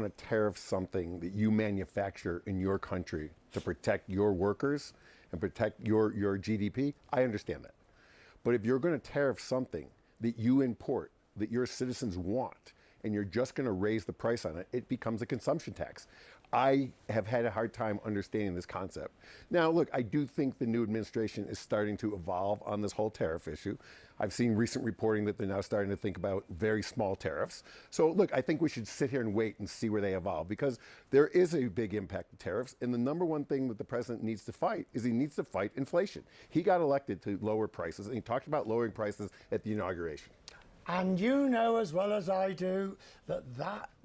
want to tariff something that you manufacture in your country to protect your workers and protect your GDP, I understand that. But if you're going to tariff something that you import, that your citizens want, and you're just going to raise the price on it, it becomes a consumption tax. I have had a hard time understanding this concept. Now, look, I do think the new administration is starting to evolve on this whole tariff issue. I've seen recent reporting that they're now starting to think about very small tariffs. So, look, I think we should sit here and wait and see where they evolve, because there is a big impact of tariffs. And the number one thing that the president needs to fight is he needs to fight inflation. He got elected to lower prices, and he talked about lowering prices at the inauguration. And you know as well as I do that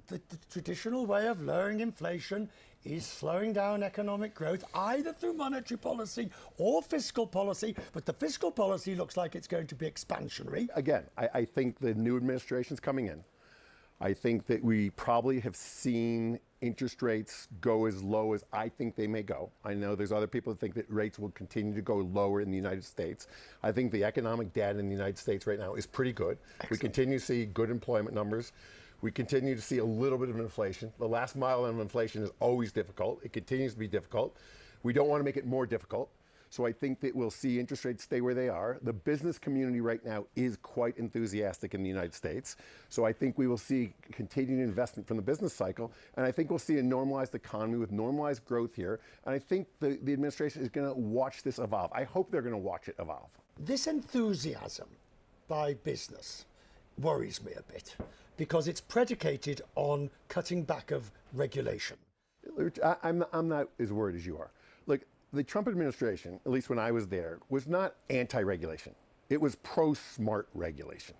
the traditional way of lowering inflation is slowing down economic growth, either through monetary policy or fiscal policy, but the fiscal policy looks like it's going to be expansionary. Again, I think the new administration's coming in. I think that we probably have seen interest rates go as low as I think they may go. I know there's other people that think that rates will continue to go lower in the United States. I think the economic data in the United States right now is pretty good. Excellent. We continue to see good employment numbers. We continue to see a little bit of inflation. The last mile of inflation is always difficult. It continues to be difficult. We don't want to make it more difficult. So I think that we'll see interest rates stay where they are. The business community right now is quite enthusiastic in the United States. So I think we will see continued investment from the business cycle. And I think we'll see a normalized economy with normalized growth here. And I think the administration is going to watch this evolve. I hope they're going to watch it evolve. This enthusiasm by business worries me a bit, because it's predicated on cutting back of regulation. I'm not as worried as you are. Look, the Trump administration, at least when I was there, was not anti-regulation. It was pro-smart regulation.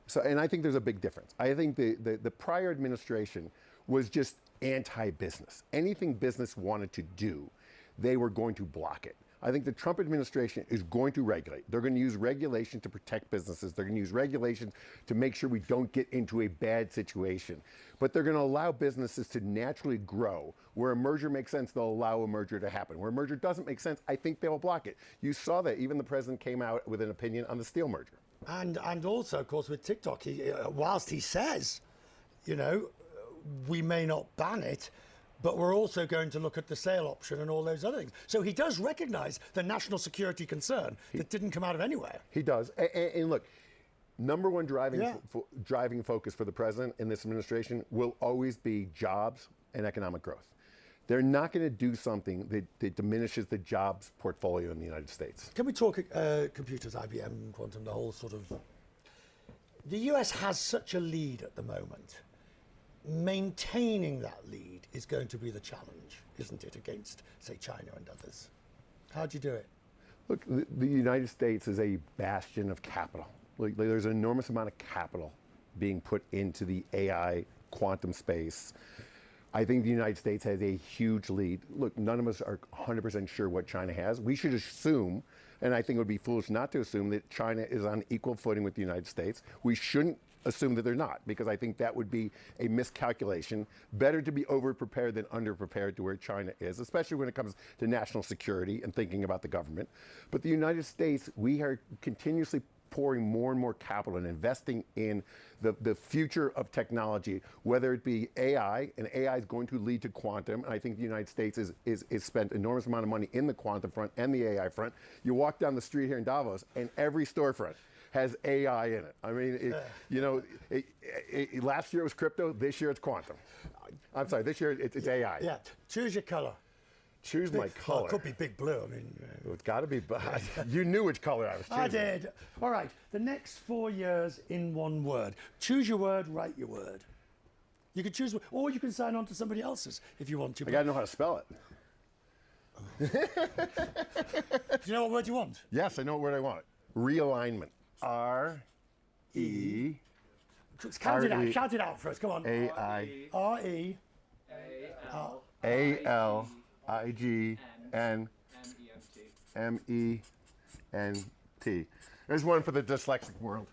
So, and I think there's a big difference. I think the prior administration was just anti-business. Anything business wanted to do, they were going to block it. I think the Trump administration is going to regulate. They're going to use regulation to protect businesses. They're going to use regulation to make sure we don't get into a bad situation. But they're going to allow businesses to naturally grow. Where a merger makes sense, they'll allow a merger to happen. Where a merger doesn't make sense, I think they'll block it. You saw that. Even the president came out with an opinion on the steel merger. And also, of course, with TikTok, whilst he says, you know, we may not ban it, but we're also going to look at the sale option and all those other things. So he does recognize the national security concern that didn't come out of anywhere. He does. And look, number one driving focus for the president and this administration will always be jobs and economic growth. They're not going to do something that diminishes the jobs portfolio in the United States. Can we talk computers, IBM, quantum, the whole sort of... The US has such a lead at the moment. Maintaining that lead is going to be the challenge, isn't it, against, say, China and others? How do you do it? Look, the United States is a bastion of capital. Like, there's an enormous amount of capital being put into the AI quantum space. I think the United States has a huge lead. Look, none of us are 100% sure what China has. We should assume, and I think it would be foolish not to assume, that China is on equal footing with the United States. We shouldn't assume that they're not, because I think that would be a miscalculation. Better to be over-prepared than under-prepared to where China is, especially when it comes to national security and thinking about the government. But the United States, we are continuously pouring more and more capital and investing in the future of technology, whether it be AI, and AI is going to lead to quantum. And I think the United States is spent an enormous amount of money in the quantum front and the AI front. You walk down the street here in Davos, and every storefront has AI in it. I mean, last year it was crypto, this year it's quantum. I'm sorry, this year it's AI. Yeah, choose your color. Choose my color. Well, it could be big blue, I mean. It's got to be, you knew which color I was choosing. I did. All right, the next 4 years in one word. Choose your word, write your word. You can choose, or you can sign on to somebody else's if you want to. I got to know how to spell it. Do you know what word you want? Yes, I know what word I want. Realignment. R-E... Count it out. Shout it out first. Come on. A-I... R-E... A-L-I-G-N... M-E-N-T. There's one for the dyslexic world.